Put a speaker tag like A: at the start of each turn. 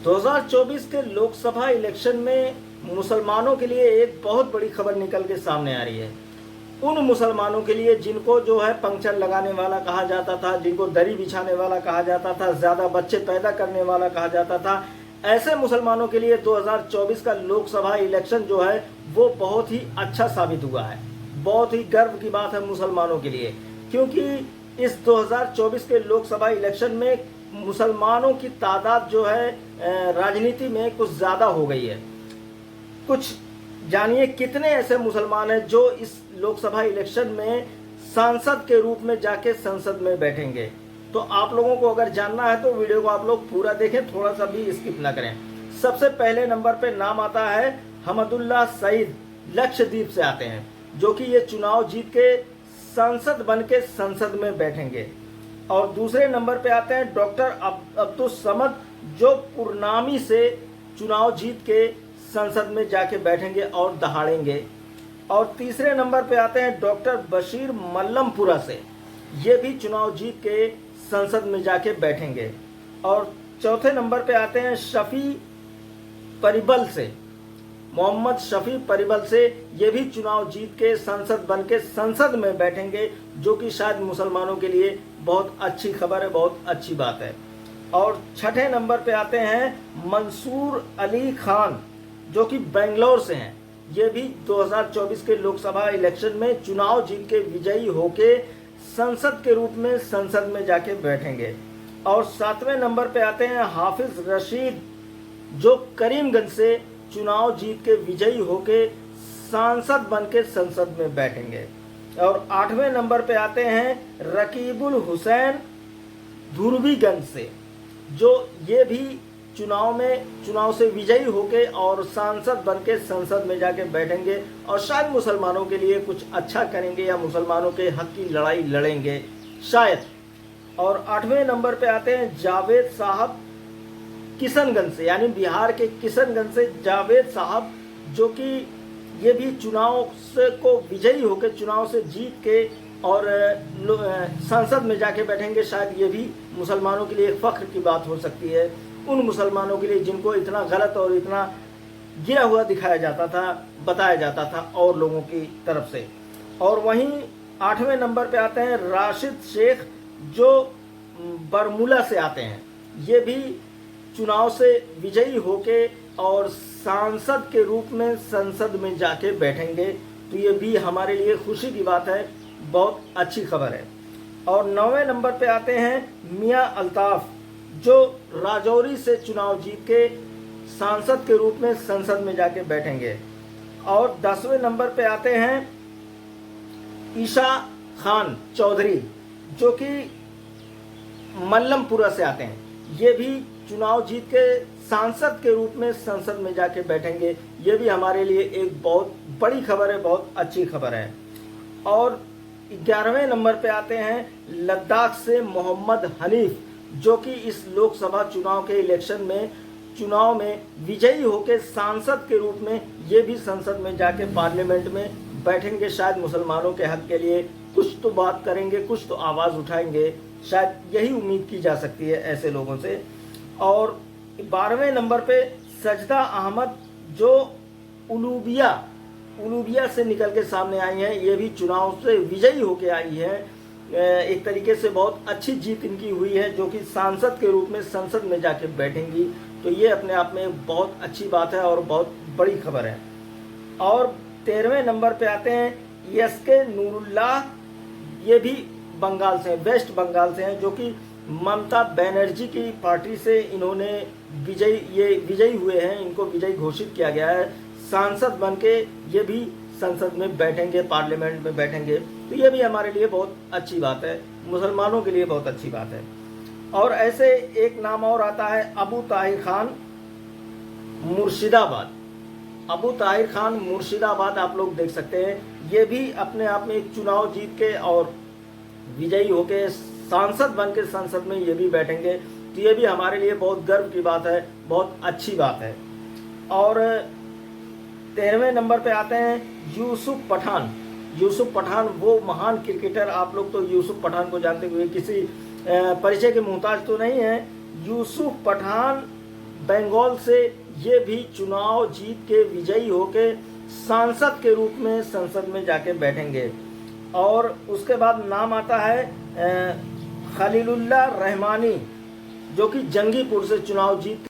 A: 2024 के लोकसभा इलेक्शन में मुसलमानों के लिए एक बहुत बड़ी खबर निकल के सामने आ रही है। उन मुसलमानों के लिए जिनको जो है पंक्चर लगाने वाला कहा जाता था, जिनको दरी बिछाने वाला कहा जाता था, ज़्यादा बच्चे पैदा करने वाला कहा जाता था, ऐसे मुसलमानों के लिए 2024 का लोकसभा इलेक्शन जो है वो बहुत ही अच्छा साबित हुआ है। बहुत ही गर्व की बात है मुसलमानों के लिए, क्योंकि इस 2024 के लोकसभा इलेक्शन में मुसलमानों की तादाद जो है राजनीति में कुछ ज़्यादा हो गई है। कुछ जानिए कितने ऐसे मुसलमान हैं जो इस लोकसभा इलेक्शन में सांसद के रूप में जाके संसद में बैठेंगे। तो आप लोगों को अगर जानना है तो वीडियो को आप लोग पूरा देखें, थोड़ा सा भी स्किप ना करें। सबसे पहले नंबर पे नाम आता है हमदुल्ला सईद, लक्षद्वीप से आते हैं, जो कि ये चुनाव जीत के सांसद बन के संसद में बैठेंगे। और दूसरे नंबर पे आते हैं डॉक्टर अब्दुल समद, जो कुरनामी से चुनाव जीत के संसद में जाके बैठेंगे और दहाड़ेंगे। और तीसरे नंबर पे आते हैं डॉक्टर बशीर मल्लमपुरा से, ये भी चुनाव जीत के संसद में जाके बैठेंगे। और चौथे नंबर पे आते हैं शफी परिबल से, मोहम्मद शफी परिबल से, ये भी चुनाव जीत के संसद बन के संसद में बैठेंगे, जो कि शायद मुसलमानों के लिए बहुत अच्छी खबर है, बहुत अच्छी बात है। और छठे नंबर पे आते हैं मंसूर अली खान, जो कि बेंगलोर से हैं, ये भी 2024 के लोकसभा इलेक्शन में चुनाव जीत के विजयी होके संसद के रूप में संसद में जाके बैठेंगे। और सातवें नंबर पे आते हैं हाफिज रशीद, जो करीमगंज से चुनाव जीत के विजयी होके सांसद बन के संसद में बैठेंगे। और आठवें नंबर पे आते हैं रकीबुल हुसैन, धुरवीगंज से, जो ये भी चुनाव से विजयी होके और सांसद बन के संसद में जाके बैठेंगे और शायद मुसलमानों के लिए कुछ अच्छा करेंगे या मुसलमानों के हक की लड़ाई लड़ेंगे शायद। और आठवें नंबर पे आते हैं जावेद साहब, किशनगंज से, यानी बिहार के किशनगंज से जावेद साहब, जो कि ये भी चुनाव से को विजयी होकर चुनाव से जीत के और संसद में जाके बैठेंगे। शायद ये भी मुसलमानों के लिए फख्र की बात हो सकती है, उन मुसलमानों के लिए जिनको इतना गलत और इतना गिरा हुआ दिखाया जाता था, बताया जाता था और लोगों की तरफ से। और वहीं आठवें नंबर पे आते हैं राशिद शेख, जो बरमूला से आते हैं, ये भी चुनाव से विजयी होके और सांसद के रूप में संसद में जाके बैठेंगे। तो ये भी हमारे लिए खुशी की बात है, बहुत अच्छी खबर है। और 9वें नंबर पे आते हैं मियां अल्ताफ, जो राजौरी से चुनाव जीत के सांसद के रूप में संसद में जाके बैठेंगे। और 10वें नंबर पे आते हैं ईशा खान चौधरी, जो कि मल्लमपुरा से आते हैं, ये भी चुनाव जीत के सांसद के रूप में संसद में जाके बैठेंगे। ये भी हमारे लिए एक बहुत बड़ी खबर है, बहुत अच्छी खबर है। और 11वें नंबर पे आते हैं लद्दाख से मोहम्मद हनीफ, जो कि इस लोकसभा चुनाव के इलेक्शन में चुनाव में विजयी होकर सांसद के रूप में ये भी संसद में जाके पार्लियामेंट में बैठेंगे। शायद मुसलमानों के हक के लिए कुछ तो बात करेंगे, कुछ तो आवाज़ उठाएंगे, शायद यही उम्मीद की जा सकती है ऐसे लोगों से। और 12वें नंबर पे सजदा अहमद, जो उलूबिया से निकल के सामने आई हैं, ये भी चुनाव से विजयी होके आई है। एक तरीके से बहुत अच्छी जीत इनकी हुई है, जो कि सांसद के रूप में संसद में जाके बैठेंगी। तो ये अपने आप में बहुत अच्छी बात है और बहुत बड़ी खबर है। और 13वें नंबर पे आते हैं एसके नूरुल्लाह, ये भी बंगाल से, वेस्ट बंगाल से हैं, जो कि ममता बनर्जी की पार्टी से इन्होंने विजयी हुए हैं, इनको विजयी घोषित किया गया है। सांसद बन के ये भी संसद में बैठेंगे, पार्लियामेंट में बैठेंगे। तो ये भी हमारे लिए बहुत अच्छी बात है, मुसलमानों के लिए बहुत अच्छी बात है। और ऐसे एक नाम और आता है अबू ताहिर खान, मुर्शिदाबाद। अबू ताहिर खान मुर्शिदाबाद आप लोग देख सकते हैं, ये भी अपने आप में एक चुनाव जीत के और विजयी होके सांसद बन के संसद में ये भी बैठेंगे। तो ये भी हमारे लिए बहुत गर्व की बात है, बहुत अच्छी बात है। और 13वें नंबर पे आते हैं यूसुफ पठान। यूसुफ पठान वो महान क्रिकेटर, आप लोग तो यूसुफ पठान को जानते हुए किसी परिचय के मोहताज तो नहीं है। यूसुफ पठान बंगाल से ये भी चुनाव जीत के विजयी होके सांसद के रूप में संसद में जाके बैठेंगे। और उसके बाद नाम आता है खलीलुल्लाह रहमानी, जो कि जंगीपुर से चुनाव जीत